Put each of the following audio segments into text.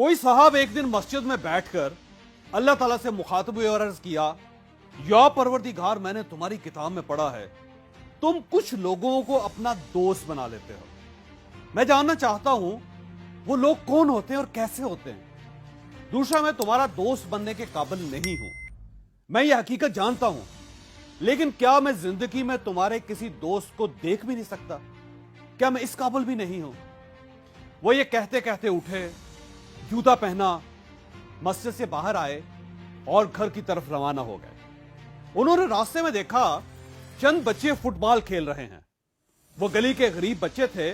कोई साहब एक दिन मस्जिद में बैठकर अल्लाह ताला से मुखातब हुए और अर्ज किया, या परवरदिगार, मैंने तुम्हारी किताब में पढ़ा है तुम कुछ लोगों को अपना दोस्त बना लेते हो। मैं जानना चाहता हूं वो लोग कौन होते हैं और कैसे होते हैं। दूसरा, मैं तुम्हारा दोस्त बनने के काबिल नहीं हूं, मैं ये हकीकत जानता हूं, लेकिन क्या मैं जिंदगी में तुम्हारे किसी दोस्त को देख भी नहीं सकता? क्या मैं इस काबिल भी नहीं हूं? वो ये कहते कहते उठे, जूता पहना, मस्जिद से बाहर आए और घर की तरफ रवाना हो गए। उन्होंने रास्ते में देखा चंद बच्चे फुटबॉल खेल रहे हैं। वो गली के गरीब बच्चे थे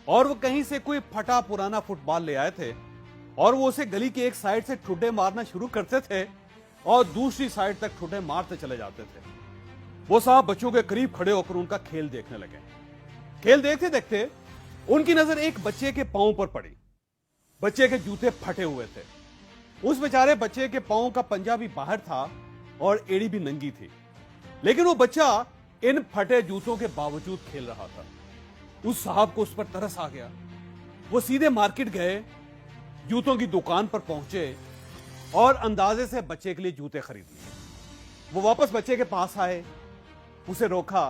और वो कहीं से कोई फटा पुराना फुटबॉल ले आए थे और वो उसे गली की एक साइड से ठुड्डे मारना शुरू करते थे और दूसरी साइड तक ठुड्डे मारते चले जाते थे। वो साहब बच्चों के करीब खड़े होकर उनका खेल देखने लगे। खेल देखते देखते उनकी नजर एक बच्चे के पांव पर पड़ी। बच्चे के जूते फटे हुए थे। उस बेचारे बच्चे के पांव का पंजा भी बाहर था और एड़ी भी नंगी थी, लेकिन वो बच्चा इन फटे जूतों के बावजूद खेल रहा था। उस साहब को उस पर तरस आ गया। वो सीधे मार्केट गए, जूतों की दुकान पर पहुंचे और अंदाजे से बच्चे के लिए जूते खरीद लिए। वो वापस बच्चे के पास आए, उसे रोका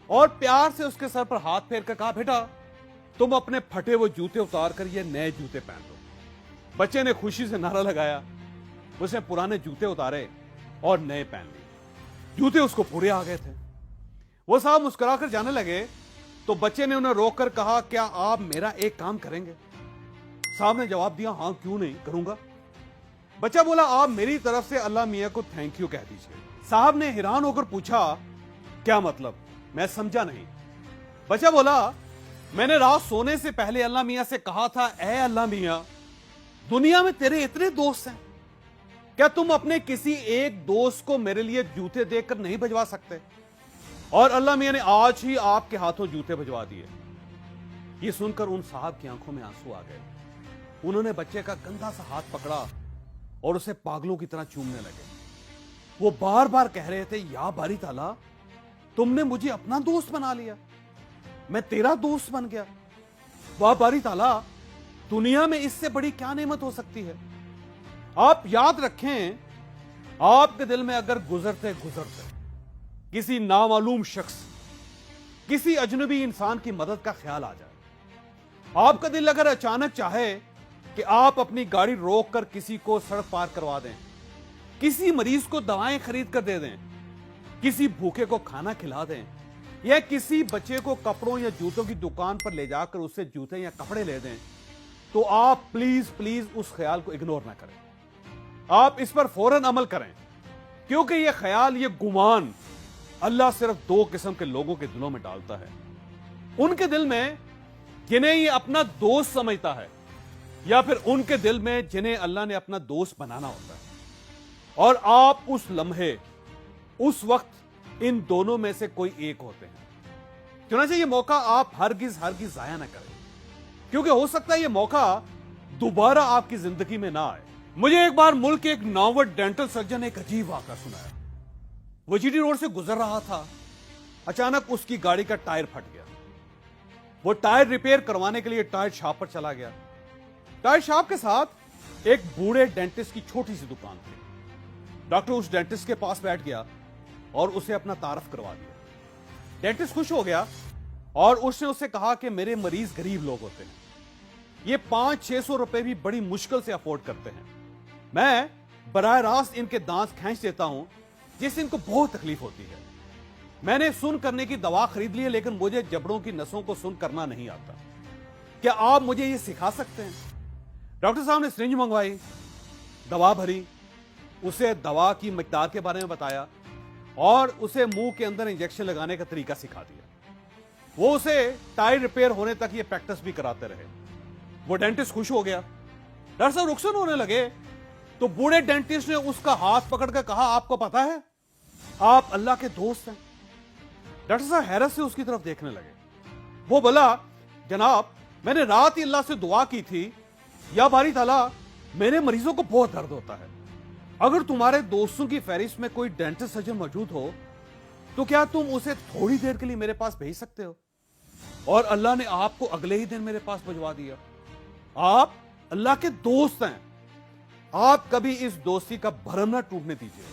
और प्यार से उसके सर पर हाथ फेर कर कहा, बेटा तुम अपने फटे वो जूते उतार कर ये नए जूते पहन लो। बच्चे ने खुशी से नारा लगाया। उसने पुराने जूते उतारे और नए पहन लिए। जूते उसको पूरे आ गए थे। वो साहब मुस्कुराकर जाने लगे तो बच्चे ने उन्हें रोककर कहा, क्या आप मेरा एक काम करेंगे? साहब ने जवाब दिया, हाँ क्यों नहीं, करूंगा। बच्चा बोला, आप मेरी तरफ से अल्लाह मियां को थैंक यू कह दीजिए। साहब ने हैरान होकर पूछा, क्या मतलब? मैं समझा नहीं। बच्चा बोला, मैंने रात सोने से पहले अल्लाह मियां से कहा था, ऐ अल्लाह मियां, दुनिया में तेरे इतने दोस्त हैं, क्या तुम अपने किसी एक दोस्त को मेरे लिए जूते देकर नहीं भिजवा सकते? और अल्लाह मियां ने आज ही आपके हाथों जूते भिजवा दिए। ये सुनकर उन साहब की आंखों में आंसू आ गए। उन्होंने बच्चे का गंदा सा हाथ पकड़ा और उसे पागलों की तरह चूमने लगे। वो बार बार कह रहे थे, या बारी ताला, तुमने मुझे अपना दोस्त बना लिया, मैं तेरा दोस्त बन गया। वाह बारी ताला, दुनिया में इससे बड़ी क्या नेमत हो सकती है। आप याद रखें, आपके दिल में अगर गुजरते गुजरते किसी नामालूम शख्स, किसी अजनबी इंसान की मदद का ख्याल आ जाए, आपका दिल अगर अचानक चाहे कि आप अपनी गाड़ी रोककर किसी को सड़क पार करवा दें, किसी मरीज को दवाएं खरीद कर दे दें, किसी भूखे को खाना खिला दें, या किसी बच्चे को कपड़ों या जूतों की दुकान पर ले जाकर उससे जूते या कपड़े ले दें, तो आप प्लीज प्लीज उस ख्याल को इग्नोर ना करें। आप इस पर फौरन अमल करें, क्योंकि यह ख्याल, यह गुमान अल्लाह सिर्फ दो किस्म के लोगों के दिलों में डालता है। उनके दिल में जिन्हें ये अपना दोस्त समझता है, या फिर उनके दिल में जिन्हें अल्लाह ने अपना दोस्त बनाना होता है। और आप उस लम्हे, उस वक्त इन दोनों में से कोई एक होते हैं। चुनांचे ये मौका आप हरगिज हरगिज जाया ना करें, क्योंकि हो सकता है ये मौका दोबारा आपकी जिंदगी में ना आए। मुझे एक बार मुल्क के एक नामवर डेंटल सर्जन ने एक अजीब वाक़ा सुनाया। वो जीटी रोड से गुजर रहा था, अचानक उसकी गाड़ी का टायर फट गया। वो टायर रिपेयर करवाने के लिए टायर शॉप पर चला गया। टायर शॉप के साथ एक बूढ़े डेंटिस्ट की छोटी सी दुकान थी। डॉक्टर उस डेंटिस्ट के पास बैठ गया और उसे अपना तारफ करवा दिया। डेंटिस्ट खुश हो गया और उसने उससे कहा कि मेरे मरीज गरीब लोग होते हैं, ये 500-600 रुपए भी बड़ी मुश्किल से अफोर्ड करते हैं। मैं बराह रास्त इनके दांत खींच देता हूं जिससे इनको बहुत तकलीफ होती है। मैंने सुन करने की दवा खरीद ली है, लेकिन मुझे जबड़ों की नसों को सुन करना नहीं आता। क्या आप मुझे ये सिखा सकते हैं? डॉक्टर साहब ने सिरिंज मंगवाई, दवा भरी, उसे दवा की मिकदार के बारे में बताया और उसे मुंह के अंदर इंजेक्शन लगाने का तरीका सिखा दिया। वो उसे टायर रिपेयर होने तक ये प्रैक्टिस भी कराते रहे। वो डेंटिस्ट खुश हो गया। डॉक्टर साहब रुखसत होने लगे तो बूढ़े डेंटिस्ट ने उसका हाथ पकड़कर कहा, आपको पता है आप अल्लाह के दोस्त हैं। डॉक्टर साहब हैरत से उसकी तरफ देखने लगे। वो बोला, जनाब मैंने रात ही अल्लाह से दुआ की थी, या बारी ताला मेरे मरीजों को बहुत दर्द होता है, अगर तुम्हारे दोस्तों की फहरिस्त में कोई डेंटिस्ट सर्जन मौजूद हो तो क्या तुम उसे थोड़ी देर के लिए मेरे पास भेज सकते हो? और अल्लाह ने आपको अगले ही दिन मेरे पास भिजवा दिया। आप اللہ کے دوست ہیں, آپ کبھی اس دوستی کا بھرم نہ ٹوٹنے دیجیے.